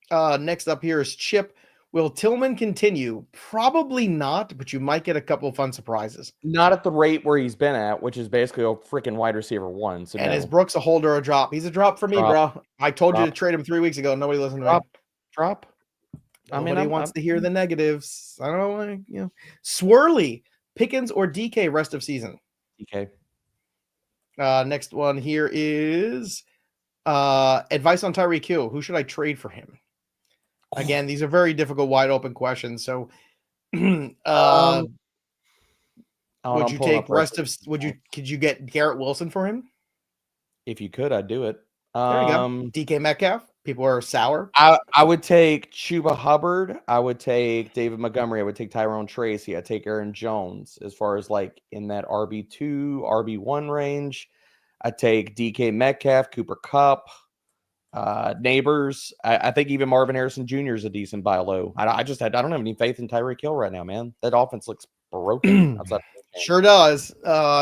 Next up here is Chip. Will Tillman continue? Probably not, but you might get a couple of fun surprises. Not at the rate where he's been at, which is basically a freaking wide receiver one. So is Brooks a hold or a drop? He's a drop for me, bro. I told you to trade him 3 weeks ago. Nobody listened to me. Drop. Nobody wants to hear the negatives. I don't know. Swirly, Pickens or DK rest of season? DK. Next one here is advice on Tyreek Hill. Who should I trade for him? Again, these are very difficult, wide open questions. So, would you take rest of? Could you get Garrett Wilson for him? If you could, I'd do it. There you go. DK Metcalf. People are sour. I would take Chuba Hubbard. I would take David Montgomery. I would take Tyrone Tracy. I'd take Aaron Jones. As far as like in that RB2, RB1 range, I'd take DK Metcalf, Cooper Kupp. Neighbors. I think even Marvin Harrison Jr. is a decent buy low. I don't have any faith in Tyreek Hill right now, man. That offense looks broken. Sure does.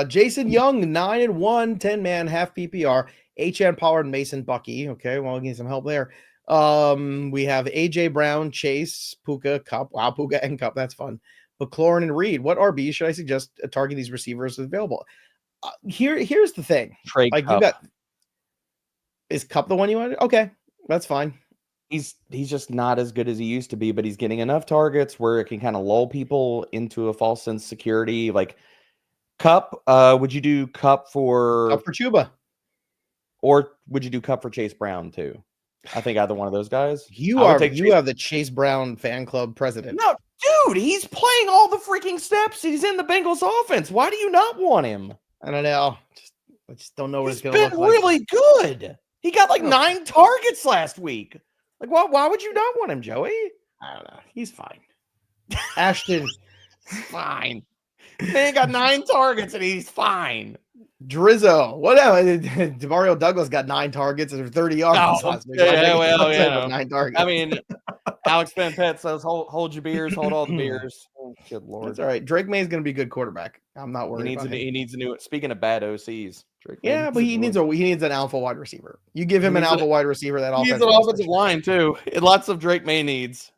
Jason Young, 9-1, 10-man, half PPR. HN Pollard, Mason, Bucky. Okay, well, we need some help there. We have AJ Brown, Chase, Puka, Cup. Wow, Puka and Cup. That's fun. McLaurin and Reed. What RB should I suggest targeting these receivers available? Here's the thing. Trade like Cup. You got. Is Cup the one you wanted? Okay, that's fine. He's just not as good as he used to be, but he's getting enough targets where it can kind of lull people into a false sense of security. Like Cup, would you do Cup for Chuba? Or would you do Cup for Chase Brown too? I think either one of those guys. You are the Chase Brown fan club president. No, dude, he's playing all the freaking steps. He's in the Bengals offense. Why do you not want him? I don't know. I just don't know what it's going to look like. He's been really good. He got like 9 targets last week. Like, why would you not want him, Joey? I don't know. He's fine. Ashton, fine. Man got 9 targets and he's fine. Drizzo, whatever. Demario Douglas got 9 targets and 30 yards last week. Yeah. 9 targets. I mean, Alex Ben Pett says, hold your beers, hold all the beers. Oh, good Lord. That's all right. Drake May is going to be a good quarterback. I'm not worried. He needs a new. Speaking of bad OCs, but he needs an alpha wide receiver. You give him an alpha wide receiver, that offense. He needs an offensive line too. Lots of Drake May needs.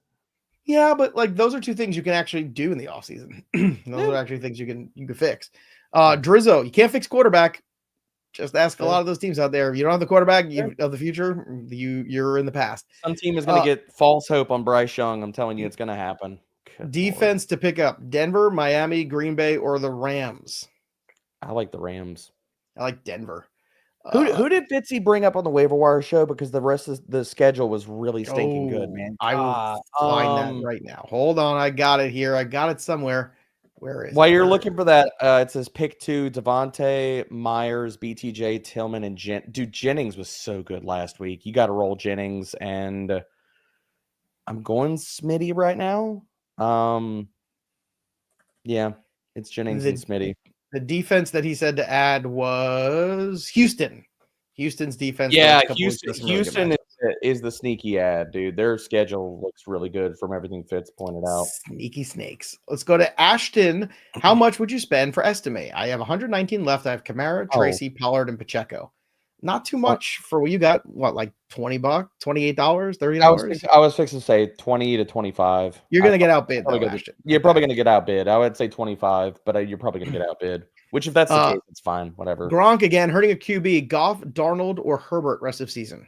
Yeah, but like those are 2 things you can actually do in the offseason. Those are actually things you can fix. Drizzo, you can't fix quarterback. Just ask a lot of those teams out there. If you don't have the quarterback of the future, you're in the past. Some team is going to get false hope on Bryce Young. I'm telling you, it's going to happen. Good defense Lord. To pick up: Denver, Miami, Green Bay, or the Rams. I like the Rams. I like Denver. Who did Fitzy bring up on the waiver wire show? Because the rest of the schedule was really stinking good, man. I will find that right now. Hold on, I got it here. I got it somewhere. Where is While you're looking for that, it says pick 2, Javonte, Meyers, BTJ, Tillman, and Dude, Jennings was so good last week. You got to roll Jennings, and I'm going Smitty right now. Yeah, it's Jennings and Smitty. The defense that he said to add was Houston. Houston's defense. Yeah, Houston is the sneaky ad, dude. Their schedule looks really good from everything Fitz pointed out. Sneaky snakes. Let's go to Ashton. How much would you spend for Estime? I have 119 left. I have Kamara, Tracy, Pollard, and Pacheco. Not too much for what you got. What, like $20, $28, $30? I was fixing to say 20 to 25. You're gonna get outbid though. You're probably gonna get outbid. I would say 25, but you're probably gonna get outbid. Which, if that's the case, it's fine. Whatever. Gronk again, hurting a QB. Goff, Darnold, or Herbert rest of season.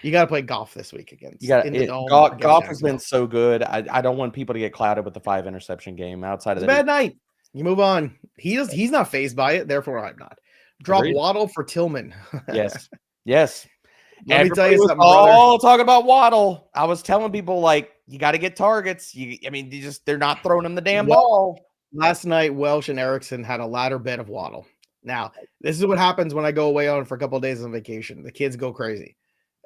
You got to play Goff this week against. Goff has been so good. I don't want people to get clouded with the 5 interception game outside of the bad night. You move on. He's not fazed by it. Therefore, I'm not. Drop Waddle for Tillman. Yes. Let me tell you something, brother. Talking about Waddle. I was telling people, like, you got to get targets. They're not throwing him the damn ball. Last night, Welsh and Erickson had a ladder bet of Waddle. Now, this is what happens when I go away for a couple of days on vacation. The kids go crazy.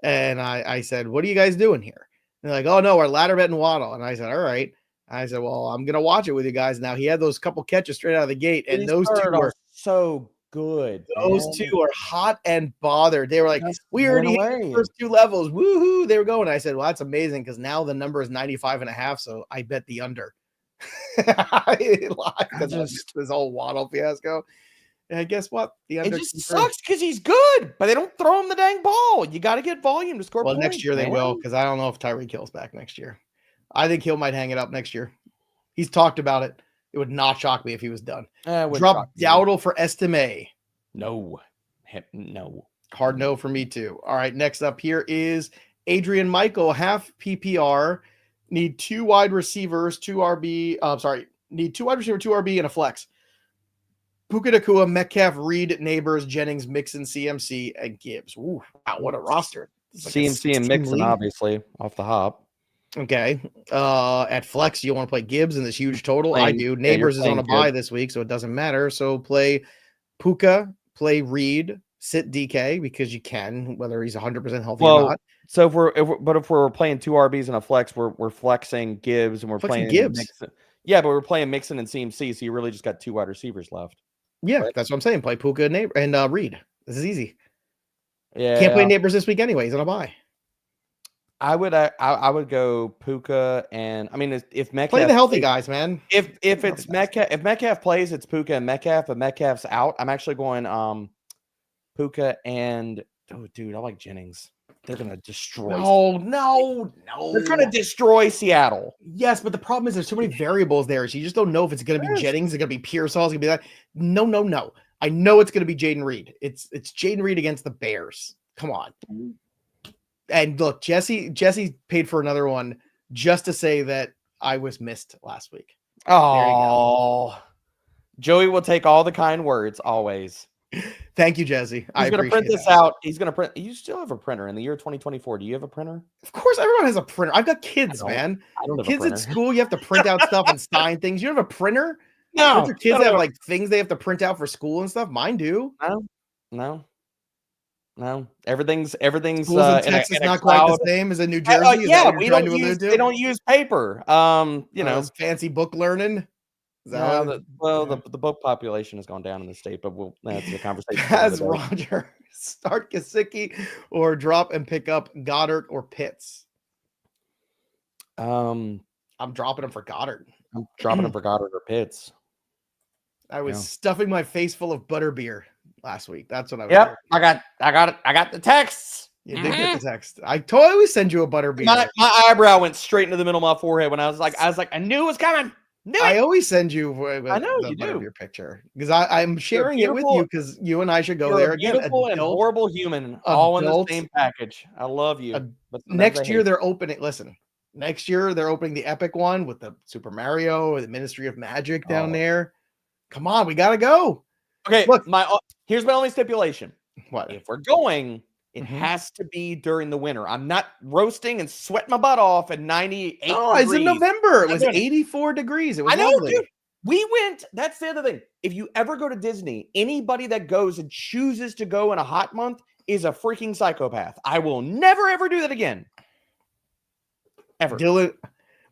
And I said, what are you guys doing here? And they're like, oh, no, we're ladder betting Waddle. And I said, all right. I said, well, I'm going to watch it with you guys. Now, he had those couple catches straight out of the gate. And those two were so good. Those two are hot and bothered. They were like, we already hit the first 2 levels. Woohoo. They were going. I said, well, that's amazing because now the number is 95.5. So I bet the under. I lied because this whole Waddle fiasco. And guess what? It just sucks because he's good, but they don't throw him the dang ball. You got to get volume to score points. Next year they will, because I don't know if Tyreek Hill's back next year. I think Hill might hang it up next year. He's talked about it. It would not shock me if he was done. Drop Dowdle for Estime. No. Hard no for me too. All right, next up here is Adrian Michael, half PPR. Need 2 wide receivers, 2 RB. Need 2 wide receiver, 2 RB, and a flex. Puka Nacua, Metcalf, Reed, Neighbors, Jennings, Mixon, CMC, and Gibbs. Ooh, wow, what a roster. CMC and Mixon, obviously, off the hop. Okay. At flex, you want to play Gibbs in this huge total? I do. Neighbors is on a bye this week, so it doesn't matter. So play Puka, play Reed, sit DK because you can, whether he's 100% healthy or not. So if we're playing 2 RBs and a flex, we're flexing Gibbs and we're playing Gibbs. Mixon. Yeah, but we're playing Mixon and CMC, so you really just got 2 wide receivers left. Yeah, that's what I'm saying. Play Puka and Reed. This is easy. Yeah, can't play Neighbors this week anyway. He's on a bye. I would go Puka and if Metcalf play the healthy guys, man. If it's Metcalf, if Metcalf plays, it's Puka and Metcalf. But Metcalf's out. I'm actually going Puka and dude, I like Jennings. They're gonna destroy. No. They're gonna destroy Seattle. Yes, but the problem is there's so many variables there. So you just don't know if it's gonna be Jennings, it's gonna be Pierce Hall, it's gonna be that. No. I know it's gonna be Jayden Reed. It's Jayden Reed against the Bears. Come on. And look, Jesse paid for another one just to say that I was missed last week. Oh, Joey will take all the kind words always. Thank you, Jesse. He's going to print this out. He's going to print. You still have a printer in the year 2024. Do you have a printer? Of course, everyone has a printer. I've got kids, man. I don't have kids a printer. at school, you have to print out stuff and sign things. You don't have a printer? No. Don't your kids have like things they have to print out for school and stuff? Mine do. No. Everything's schools in Texas not quite the same as in New Jersey. They don't use paper. Fancy book learning. The book population has gone down in the state, but that's a conversation. Has Roger start Gesicki or drop and pick up Goddard or Pitts? I'm dropping him for Goddard. I'm dropping him for Goddard or Pitts. I was stuffing my face full of butterbeer last week. That's what I was. Yep, doing. I got the texts. You did get the text. I totally send you a butterbeer. My eyebrow went straight into the middle of my forehead when I was like, I knew it was coming. I always send you I know the you butterbeer picture because I'm sharing it with you because you and I should go there again. Beautiful and horrible human, all in the same package. I love you. But next year they're opening. Listen, next year they're opening the Epic one with the Super Mario or the Ministry of Magic down there. Come on, we gotta go. Okay, look, here's my only stipulation. What if we're going? It has to be during the winter. I'm not roasting and sweating my butt off at 98 degrees. It's in November. It was 84 degrees. It was lovely. Dude. We went. That's the other thing. If you ever go to Disney, anybody that goes and chooses to go in a hot month is a freaking psychopath. I will never, ever do that again. Ever. Dylan,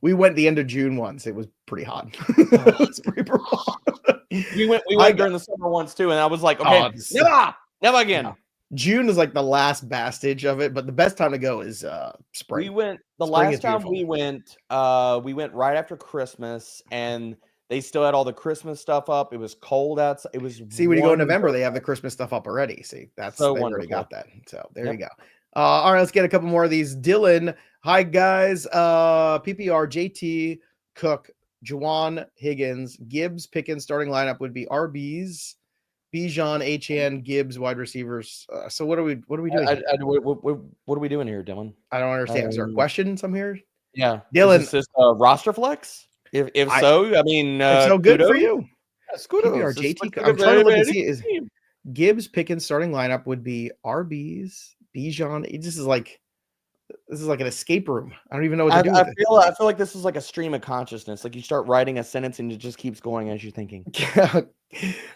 we went the end of June once. It was pretty hot. It was pretty hot. We went during the summer once too, and I was like, okay, never again. No. June is like the last bastage of it, but the best time to go is spring. We went last time we went right after Christmas, and They still had all the Christmas stuff up. It was cold outside. It was See, when you go in November, they have the Christmas stuff up already. See, that's so they wonderful. already got that. So there you go. All right, let's get a couple more of these. Dylan, hi guys. PPR, JT, Cook, Jauan, Higgins, Gibbs, Pickens. Starting lineup would be RBs, Bijan, HN, Gibbs, wide receivers. So what are we doing? What are we doing here, Dylan? I don't understand. Is there a question? Some here? Yeah, Dylan, is this roster flex? If so, I mean, if so, good for you. Yes, kudos. JT. I'm trying to look and see. Is Gibbs, Pickens starting lineup would be RBs, Bijan. This is like an escape room. I don't even know what to do with it. I feel like this is like a stream of consciousness. Like you start writing a sentence and it just keeps going as you're thinking.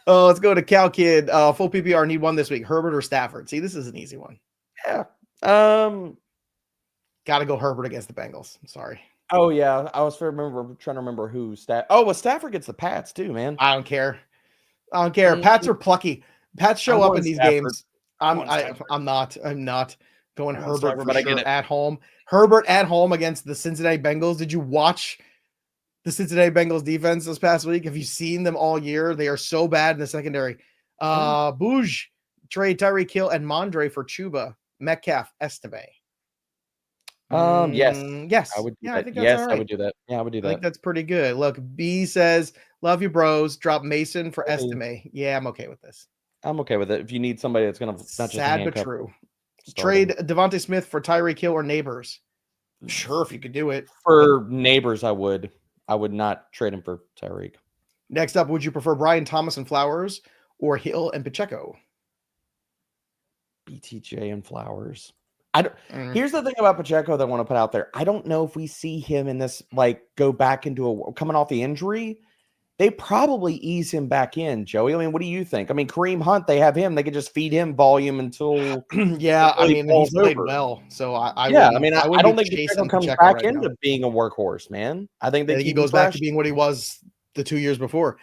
Let's go to Cal Kid. Full PPR need one this week. Herbert or Stafford? See, this is an easy one. Yeah. Got to go Herbert against the Bengals. I'm sorry. Oh yeah, I was trying to remember who Stafford gets the Pats too, man. I don't care. Pats are plucky. Pats show up in these games. I'm not going Herbert for sure at home. Herbert at home against the Cincinnati Bengals. Did you watch the Cincinnati Bengals defense this past week? Have you seen them all year? They are so bad in the secondary. Bouge, trade Tyreek Hill and Mondre for Chuba, Metcalf, Estime. Yes. I would do that. I think that's all right. I would do that. Yeah, I would do that. I think that's pretty good. Look, B says, love you, bros. Drop Mason for Estime. Yeah, I'm okay with this. I'm okay with it. If you need somebody that's going to not just sad but true. Trade Devontae Smith for Tyreek Hill or Neighbors. Sure, if you could do it. For Neighbors, I would. I would not trade him for Tyreek. Next up, would you prefer Brian Thomas and Flowers or Hill and Pacheco? BTJ and Flowers. Here's the thing about Pacheco that I want to put out there. I don't know if we see him in this, like, go back into coming off the injury. They probably ease him back in, Joey. I mean, what do you think? I mean, Kareem Hunt, they have him. They could just feed him volume until yeah. I mean, he's played well. So I don't think Pacheco comes back into being a workhorse, man. I think he goes back to being what he was the 2 years before.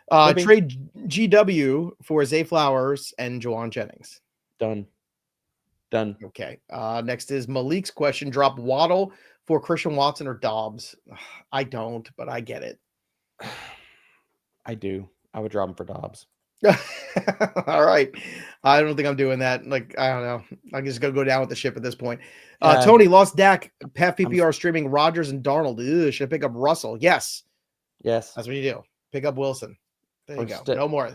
Trade GW for Zay Flowers and Jauan Jennings. Done. Okay. Next is Malik's question. Drop Waddle for Christian Watson or Dobbs? I don't, but I get it. I do. I would drop him for Dobbs. All right. I don't think I'm doing that. Like, I don't know. I'm just going to go down with the ship at this point. Tony lost Dak. Half-PPR streaming Rodgers and Darnold. Should I pick up Russell? Yes. Yes. That's what you do. Pick up Wilson. There you go. No more.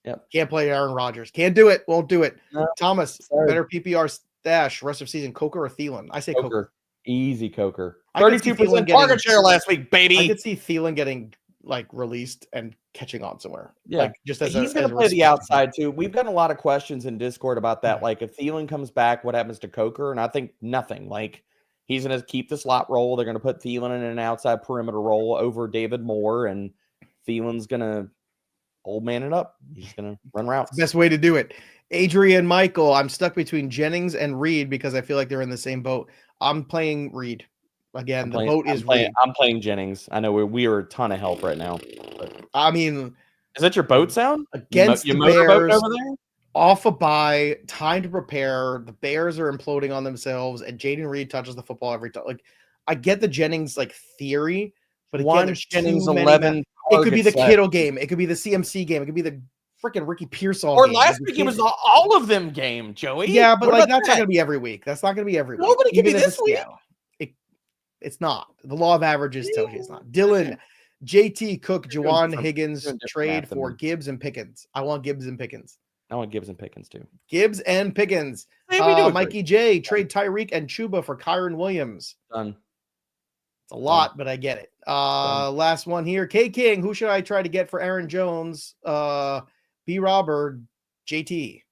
Yep. Can't play Aaron Rodgers. Can't do it. Won't do it. No. Thomas, better PPR stash rest of season, Coker or Thielen? I say Coker. Easy Coker. 32% target share last week, baby. I could see Thielen getting like released and catching on somewhere. Yeah. Like, just as he's going to play the outside too. We've gotten a lot of questions in Discord about that. Like if Thielen comes back, what happens to Coker? And I think nothing. Like he's going to keep the slot role. They're going to put Thielen in an outside perimeter role over David Moore, and Thielen's going to old man it up. He's going to run routes. Best way to do it. Adrian Michael, I'm stuck between Jennings and Reed because I feel like they're in the same boat. I'm playing Reed. Again, the boat is Reed. I'm playing Jennings. I know we are a ton of help right now. But... I mean, is that your boat sound? Against the Bears, over there? Off a bye, time to prepare. The Bears are imploding on themselves, and Jayden Reed touches the football every time. Like, I get the Jennings like theory, but again, there's Jennings 11. It could be the Kittle game. It could be the CMC game. It could be the freaking Ricky Pearsall or game. Last week it was all of them game, Joey. Yeah, but like that's not going to be every week. That's not going to be every week. Nobody can be this week. It's not. The law of averages tells you it's not. Dylan, JT, Cook, Jauan, Higgins, trade for Gibbs and Pickens. I want Gibbs and Pickens. I want Gibbs and Pickens too. Gibbs and Pickens. Mikey J, trade Tyreek and Chuba for Kyron Williams. Done. It's a lot, but I get it. Last one here. K King, who should I try to get for Aaron Jones? B Robert, JT.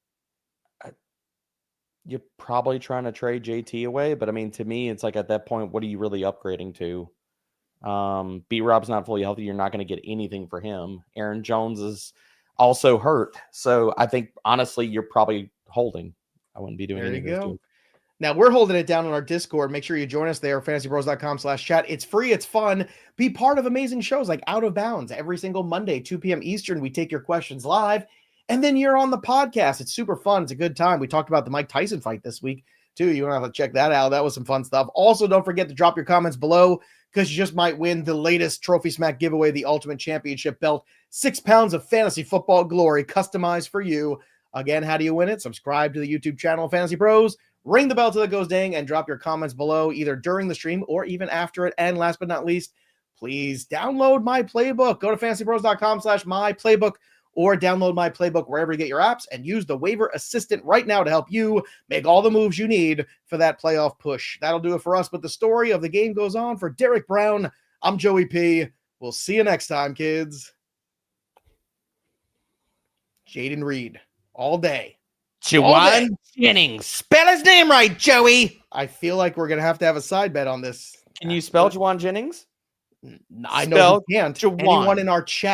You're probably trying to trade JT away, but I mean, to me, it's like at that point, what are you really upgrading to? B Rob's not fully healthy. You're not going to get anything for him. Aaron Jones is also hurt. So I think honestly, you're probably holding. I wouldn't be doing anything. There you go. Now we're holding it down on our Discord. Make sure you join us there, fantasypros.com/chat. It's free. It's fun. Be part of amazing shows like Out of Bounds every single Monday, 2 p.m. Eastern. We take your questions live. And then you're on the podcast. It's super fun. It's a good time. We talked about the Mike Tyson fight this week, too. You want to have to check that out. That was some fun stuff. Also, don't forget to drop your comments below. because you just might win the latest Trophy Smack giveaway, the Ultimate Championship belt, 6 pounds of fantasy football glory customized for you. Again, how do you win it? Subscribe to the YouTube channel Fantasy Pros, ring the bell till it goes ding, and drop your comments below either during the stream or even after it. And last but not least, please download my playbook. Go to fantasypros.com/myplaybook or download my playbook wherever you get your apps and use the waiver assistant right now to help you make all the moves you need for that playoff push. That'll do it for us, but the story of the game goes on. For Derek Brown, I'm Joey P. We'll see you next time, kids. Jayden Reed, all day. Jauan Jennings. Spell his name right, Joey. I feel like we're going to have a side bet on this. Can you spell Jauan Jennings? I know you can't. Jauan. Anyone in our chat